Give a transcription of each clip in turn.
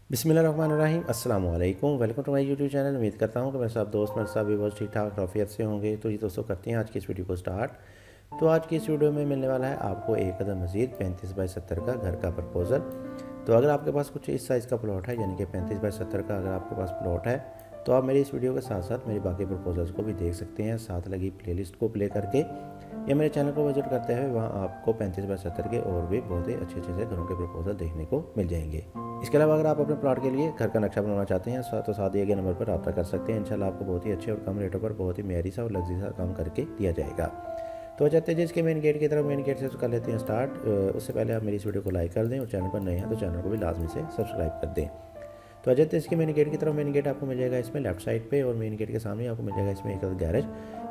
बिस्मिल्लाहिर्रहमानिर्रहीम अस्सलाम वालेकुम। Welcome to my YouTube channel. उम्मीद करता हूँ कि मेरे सब दोस्त मेरे साथ भी बहुत ठीक ठाक रफ़ियत से होंगे। तो ये दोस्तों करते हैं आज की इस वीडियो को स्टार्ट। तो आज की इस वीडियो में मिलने वाला है आपको एक कदम मज़ीद 35 बाई 70 का घर का प्रपोज़ल। तो अगर आपके पास कुछ इस साइज़ का प्लॉट है, यानी कि 35 बाई 70 का अगर आपके पास प्लॉट है, तो आप मेरी इस वीडियो के साथ साथ मेरी बाकी प्रपोजल्स को भी देख सकते हैं। साथ लगी प्लेलिस्ट को प्ले करके या मेरे चैनल को विजिट करते हुए वहाँ आपको 35 बाई 70 के और भी बहुत ही अच्छे अच्छे से घरों के प्रपोजल देखने को मिल जाएंगे। इसके अलावा अगर आप अपने प्लॉट के लिए घर का नक्शा बनाना चाहते हैं तो साथ दिए गए नंबर पर रब्ता कर सकते हैं। इंशाल्लाह आपको बहुत ही अच्छे और कम रेटों पर बहुत ही मेयरी सा और लग्जरी सा काम करके दिया जाएगा। तो चलते हैं जिसके मेन गेट की तरफ, मेन गेट से कर लेते हैं स्टार्ट। उससे पहले आप मेरी इस वीडियो को लाइक कर दें और चैनल पर नए हैं तो चैनल को भी लाजमी से सब्सक्राइब कर दें। तो अजय इसके मेन गेट की तरफ, मेन गेट आपको मिल जाएगा इसमें लेफ्ट साइड पे और मेन गेट के सामने आपको मिल जाएगा इसमें एक गैरेज,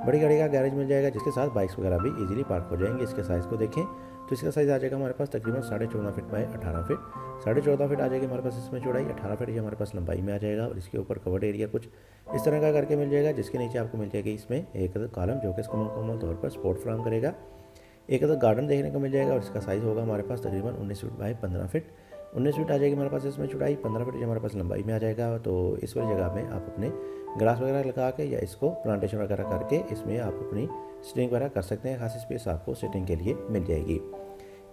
बड़ी गाड़ी का गैरेज मिल जाएगा जिसके साथ बाइक्स वगैरह भी इजीली पार्क हो जाएंगे। इसके साइज़ को देखें तो इसका साइज़ आ जाएगा हमारे पास तकरीबन 14.5 फीट बाई 18 फीट। 14.5 फीट आ जाएगी हमारे पास इसमें चौड़ाई, 18 फीट ये हमारे पास लंबाई में आ जाएगा। और इसके ऊपर कवर्ड एरिया कुछ इस तरह का करके मिल जाएगा, जिसके नीचे आपको मिल जाएगी इसमें एक कॉलम जो कि इसको मुकम्मल तौर पर सपोर्ट फ्राहम करेगा। एक गार्डन देखने को मिल जाएगा और इसका साइज़ होगा हमारे पास तकरीबन 19 फीट बाई 15 फीट। 19 फीट आ जाएगी हमारे पास इसमें चौड़ाई, 15 फीट हमारे पास लंबाई में आ जाएगा। तो इस वाली जगह में आप अपने ग्लास वगैरह लगा के या इसको प्लांटेशन वगैरह करके इसमें आप अपनी सिटिंग वगैरह कर सकते हैं। खासी स्पेस आपको सिटिंग के लिए मिल जाएगी।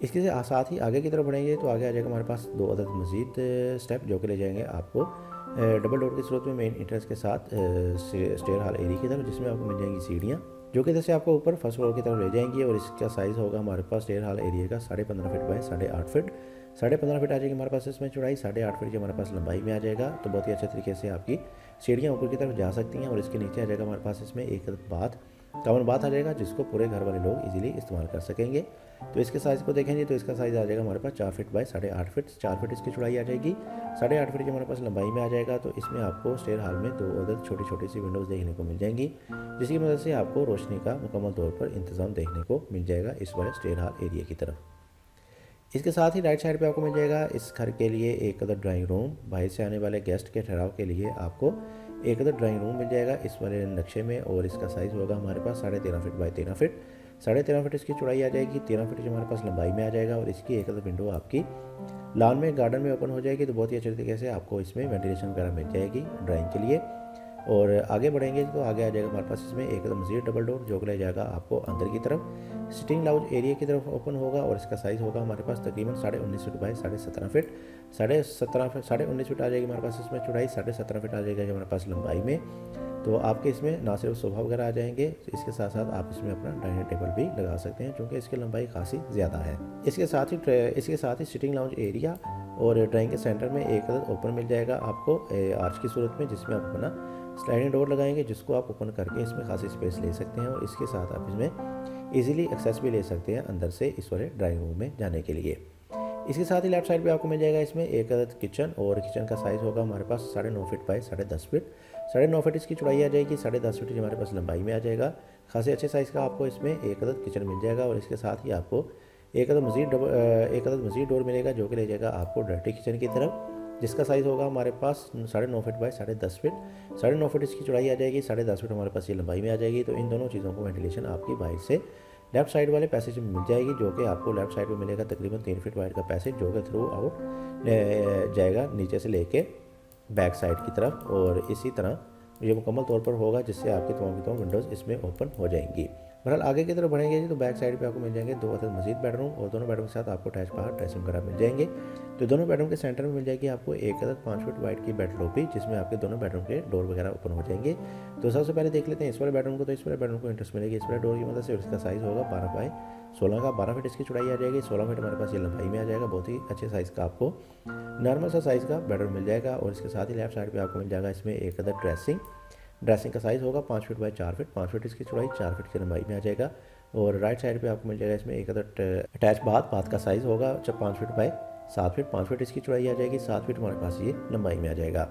इसके साथ ही आगे की तरफ बढ़ेंगे तो आगे आ जाएगा हमारे पास 2 अदद मज़ीद स्टेप जो कि ले जाएंगे आपको डबल डोर की सूरत में मेन एंट्रेंस के साथ स्टेयर हॉल एरिया की तरफ, जिसमें आपको मिल जाएंगी सीढ़ियाँ जो कि जैसे आपको ऊपर फर्स्ट फ्लोर की तरफ ले जाएंगी। और इसका साइज़ होगा हमारे पास स्टेयर हॉल एरिया का 15.5 फीट बाई 8.5 फीट। 15.5 फीट आ जाएगी हमारे पास इसमें चौड़ाई, 8.5 फीट की हमारे पास लंबाई में आ जाएगा। तो बहुत ही अच्छे तरीके से आपकी सीढ़ियाँ ऊपर की तरफ जा सकती हैं। और इसके नीचे आ जाएगा हमारे पास इसमें एक बाथ, कॉमन बाथ आ जाएगा जिसको पूरे घर वाले लोग इजीली इस्तेमाल कर सकेंगे। तो इसके साइज़ को देखेंगे तो इसका साइज़ आ जाएगा हमारे पास 4 फीट बाई 8.5 फीट। 4 फीट इसकी चौड़ाई आ जाएगी, 8.5 फीट की हमारे पास लंबाई में आ जाएगा। तो इसमें आपको स्टेयर हॉल में 2 अदद छोटी छोटी सी विंडोज़ देखने को मिल जाएंगी, जिसकी मदद से आपको रोशनी का मुकम्मल तौर पर इंतज़ाम देखने को मिल जाएगा इस वाले स्टेयर हॉल एरिया की तरफ। इसके साथ ही राइट साइड पे आपको मिल जाएगा इस घर के लिए एक अदर ड्राइंग रूम। बाहर से आने वाले गेस्ट के ठहराव के लिए आपको एक अदर ड्राइंग रूम मिल जाएगा इस वाले नक्शे में। और इसका साइज़ होगा हमारे पास 13.5 फीट बाई 13 फीट। 13.5 फीट इसकी चौड़ाई आ जाएगी, 13 फीट हमारे पास लंबाई में आ जाएगा। और इसकी एक अदर विंडो आपकी लॉन में गार्डन में ओपन हो जाएगी। तो बहुत ही अच्छे तरीके से आपको इसमें वेंटिलेशन वगैरह मिल जाएगी ड्राइंग के लिए। और आगे बढ़ेंगे तो आगे आ जाएगा हमारे पास इसमें एक मज़ीद डबल डोर जो कि ले जाएगा आपको अंदर की तरफ, सिटिंग लाउंज एरिया की तरफ ओपन होगा। और इसका साइज़ होगा हमारे पास तकरीबन 19.5 फीट बाई 17.5 फीट। 19.5 फीट आ जाएगी हमारे पास इसमें चौड़ाई, 17.5 फीट आ जाएगा हमारे पास लंबाई में। तो आपके इसमें ना सिर्फ सोफ़ा वगैरह आ जाएंगे, इसके साथ साथ आप इसमें अपना डाइनिंग टेबल भी लगा सकते हैं क्योंकि इसकी लंबाई खासी ज़्यादा है। इसके साथ ही सिटिंग लाउंज एरिया और ड्राइंग के सेंटर में एक ओपन मिल जाएगा आपको आर्च की सूरत में, जिसमें आप अपना स्लाइडिंग डोर लगाएंगे जिसको आप ओपन करके इसमें खासी स्पेस ले सकते हैं। और इसके साथ आप इसमें इजीली एक्सेस भी ले सकते हैं अंदर से इस वाले ड्राइंग रूम में जाने के लिए। इसके साथ ही लेफ्ट साइड पे आपको मिल जाएगा इसमें एक अदद किचन। और किचन का साइज़ होगा हमारे पास 9.5 फीट बाई 10.5 फीट। 9.5 फीट इसकी चौड़ाई आ जाएगी, 10.5 फीट हमारे पास लंबाई में आ जाएगा। खासे अच्छे साइज़ का आपको इसमें एक अदद किचन मिल जाएगा। और इसके साथ ही आपको एक अदद मज़ीद डोर मिलेगा जो कि ले जाएगा आपको डर्टी किचन की तरफ, जिसका साइज़ होगा हमारे पास 9.5 फीट बाई 10.5 फीट। 9.5 फीट इसकी चौड़ाई आ जाएगी, 10.5 फीट हमारे पास ये लंबाई में आ जाएगी। तो इन दोनों चीज़ों को वेंटिलेशन आपकी बाहर से लेफ्ट साइड वाले पैसेज में मिल जाएगी, जो कि आपको लेफ्ट साइड में मिलेगा तकरीबन 3 फीट वाइड का पैसेज जो कि थ्रू आउट जाएगा नीचे से लेके बैक साइड की तरफ। और इसी तरह ये मुकम्मल तौर पर होगा जिससे आपकी तमाम विंडोज़ इसमें ओपन हो जाएंगी। बहरहाल आगे की तरफ बढ़ेंगे तो बैक साइड पे आपको मिल जाएंगे 2 अदद मज़ीद बेडरूम और दोनों बेडरूम के साथ आपको अटैच बाहर ड्रेसिंग वगैरह मिल जाएंगे। तो दोनों बेडरूम के सेंटर में मिल जाएगी आपको एक अदद 5 फीट वाइड की बेड लॉबी, जिसमें आपके दोनों बेडरूम के डोर वगैरह ओपन हो जाएंगे। तो सबसे पहले देख लेते हैं इस वाले बेडरूम को। तो इस वाले बेडरूम को इंटरेस्ट मिलेगी इस वाले डोर की मदद से। और इसका साइज़ होगा 12 बाई 16 का। 12 फीट इसकी चौड़ाई आ जाएगी, 16 फीट हमारे पास ये लंबाई में आ जाएगा। बहुत ही अच्छे साइज़ का आपको नॉर्मल सा साइज़ का बेडरूम मिल जाएगा। और इसके साथ ही लेफ्ट साइड पर आपको मिल जाएगा इसमें एक अदद ड्रेसिंग का साइज़ होगा 5 फीट बाई 4 फीट। 5 फीट इसकी चौड़ाई, 4 फीट की लंबाई में आ जाएगा। और राइट साइड पे आपको मिल जाएगा इसमें एक अदर अटैच बाथ का साइज़ होगा 5 फीट बाई 7 फीट। 5 फीट इसकी चौड़ाई आ जाएगी, 7 फीट हमारे पास ये लंबाई में आ जाएगा।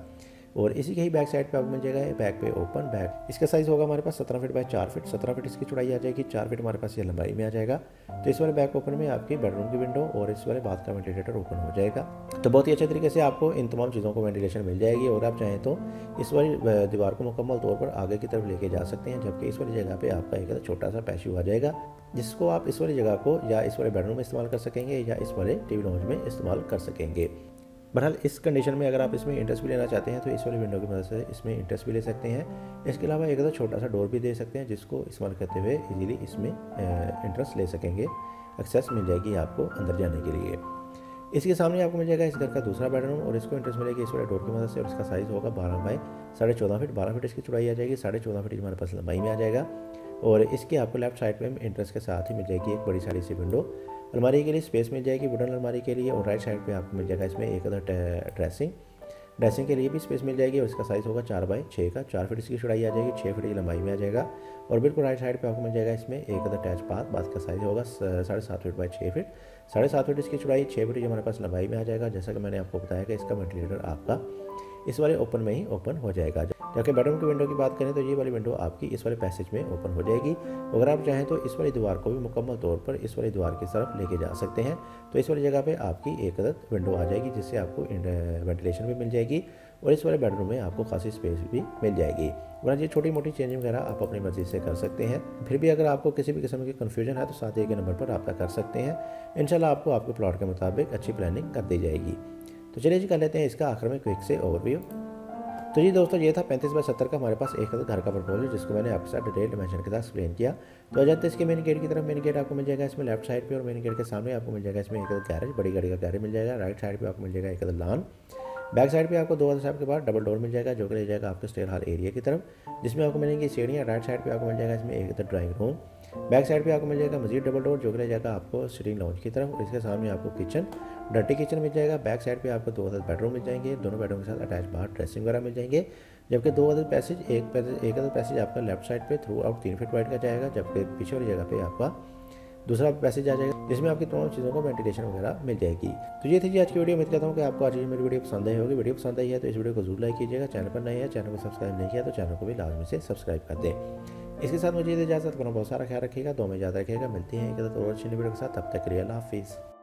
और इसी के ही बैक साइड पे आपको मिल जाएगा बैक पे ओपन बैक। इसका साइज़ होगा हमारे पास 17 फीट बाई 4 फीट। 17 फीट इसकी चौड़ाई आ जाएगी, 4 फीट हमारे पास ये लंबाई में आ जाएगा। तो इस वाले बैक ओपन में आपकी बेडरूम की विंडो और इस वाले बाथ का वेंटिलेटर ओपन हो जाएगा। तो बहुत ही अच्छे तरीके से आपको इन तमाम चीज़ों को वेंटिलेशन मिल जाएगी। और आप चाहें तो इस वाली दीवार को मुकम्मल तौर पर आगे की तरफ लेके जा सकते हैं, जबकि इस वाली जगह पर आपका एक छोटा सा पैशियो आ जाएगा, जिसको आप इस वाली जगह को या इस वाले बेडरूम में इस्तेमाल कर सकेंगे या इस वाले टीवी लॉन्ज में इस्तेमाल कर सकेंगे। बहरहाल इस कंडीशन में अगर आप इसमें इंटरेस्ट भी लेना चाहते हैं तो इस वाली विंडो की मदद से इसमें इंटरेस्ट भी ले सकते हैं। इसके अलावा एक छोटा सा डोर भी दे सकते हैं जिसको इस्तेमाल करते हुए इजीली इसमें इंटरेस्ट ले सकेंगे, एक्सेस मिल जाएगी आपको अंदर जाने के लिए। इसके सामने आपको मिल जाएगा इस घर का दूसरा बेडरूम और इसको इंटरेस्ट मिलेगी इस वाले डोर की मदद से और इसका साइज़ होगा 12 बाई 14.5 फीट। 12 फीट इसकी चौड़ाई आ जाएगी, 14.5 फीट हमारे पास लंबाई में आ जाएगा। और इसके आपको लेफ्ट साइड में इंटरेस्ट के साथ ही मिल जाएगी एक बड़ी सारी सी विंडो, अलमारी के लिए स्पेस मिल जाएगी वुडन अलमारी के लिए। और राइट साइड पे आपको मिल जाएगा इसमें एक ड्रेसिंग के लिए भी स्पेस मिल जाएगी और इसका साइज़ होगा 4 बाई 6 का। 4 फीट इसकी चौड़ाई आ जाएगी, 6 फीट की लंबाई में आ जाएगा। और बिल्कुल राइट साइड पे आपको मिल जाएगा इसमें एक अटैच बाथ का साइज़ होगा 7.5 फीट बाई 6 फीट। 7.5 फीट इसकी चौड़ाई, 6 फीट हमारे पास लंबाई में आ जाएगा। जैसा कि मैंने आपको बताया कि इसका वेंटिलेटर आपका इस वाले ओपन में ही ओपन हो जाएगा। जबकि बेडरूम की विंडो की बात करें तो ये वाली विंडो आपकी इस वाले पैसेज में ओपन हो जाएगी। अगर आप चाहें तो इस वाली दीवार को भी मुकम्मल तौर पर इस वाली दीवार की तरफ लेके जा सकते हैं। तो इस वाली जगह पे आपकी एक विंडो आ जाएगी जिससे आपको वेंटिलेशन भी मिल जाएगी और इस वाले बेडरूम में आपको खासी स्पेस भी मिल जाएगी। वरना ये छोटी मोटी चेंजिंग वगैरह आप अपनी मर्जी से कर सकते हैं। फिर भी अगर आपको किसी भी किस्म की कन्फ्यूजन है तो साथ ही के नंबर पर रब्ता कर सकते हैं। इंशाल्लाह आपको आपके प्लॉट के मुताबिक अच्छी प्लानिंग कर दी जाएगी। तो चलिए जी कर लेते हैं इसका आखिर में क्विक से ओवरव्यू। तो जी दोस्तों ये था 35 बाई 70 का हमारे पास एक घर का प्रपोजल जिसको मैंने आपके साथ डिटेल डिमेंशन के साथ एक्सप्लेन किया। तो आ जाते हैं इसके मेन गेट की तरफ। मेन गेट आपको मिल जाएगा इसमें लेफ्ट साइड पे और मेन गेट के सामने आपको मिल जाएगा इसमें एक गैरेज, बड़ी गाड़ी का गैरेज मिल जाएगा। राइट साइड पे आपको मिल जाएगा एक लान। बैक साइड पे आपको 2 साहब के बाद डबल डोर मिल जाएगा जो कि ले जाएगा आपके स्टेयर हॉल एरिया की तरफ, जिसमें आपको मिलेंगी सीढ़ियाँ। राइट साइड पे आपको मिल जाएगा इसमें एक ड्राइंग रूम। बैक साइड पे आपको मिल जाएगा मजीद डबल डोर जो कि ले जाएगा आपको सिटिंग लाउंज की तरफ और इसके सामने आपको किचन, डर्टी किचन मिल जाएगा। बैक साइड पे आपको 2 बेडरूम मिल जाएंगे, दोनों बेडरूम के साथ अटैच बाहर ड्रेसिंग वगैरह मिल जाएंगे। जबकि 2 पैसेज, एक पैसेज आपका लेफ्ट साइड पे थ्रू आउट 3 फीट वाइड का जाएगा, जबकि पीछे वाली जगह पे आपका दूसरा पैसेज आ जाएगा जिसमें आपकी तमाम चीज़ों को वेंटिलेशन वगैरह मिल जाएगी। तो ये थी जी आज की वीडियो। उम्मीद करता हूँ कि आपको आज मेरी वीडियो पसंद आई होगी। वीडियो पसंद आई है तो इस वीडियो को जरूर लाइक कीजिएगा। चैनल पर नए हैं, चैनल को सब्सक्राइब नहीं किया तो चैनल को भी लाजमी से सब्सक्राइब कर दें। इसके साथ मुझे इजाज़त, अपना बहुत सारा ख्याल रखिएगा, दो में इजाज़त रखिएगा। मिलती हैं एक और अच्छी वीडियो के साथ, तब तक के लिए अल्लाह हाफिज़।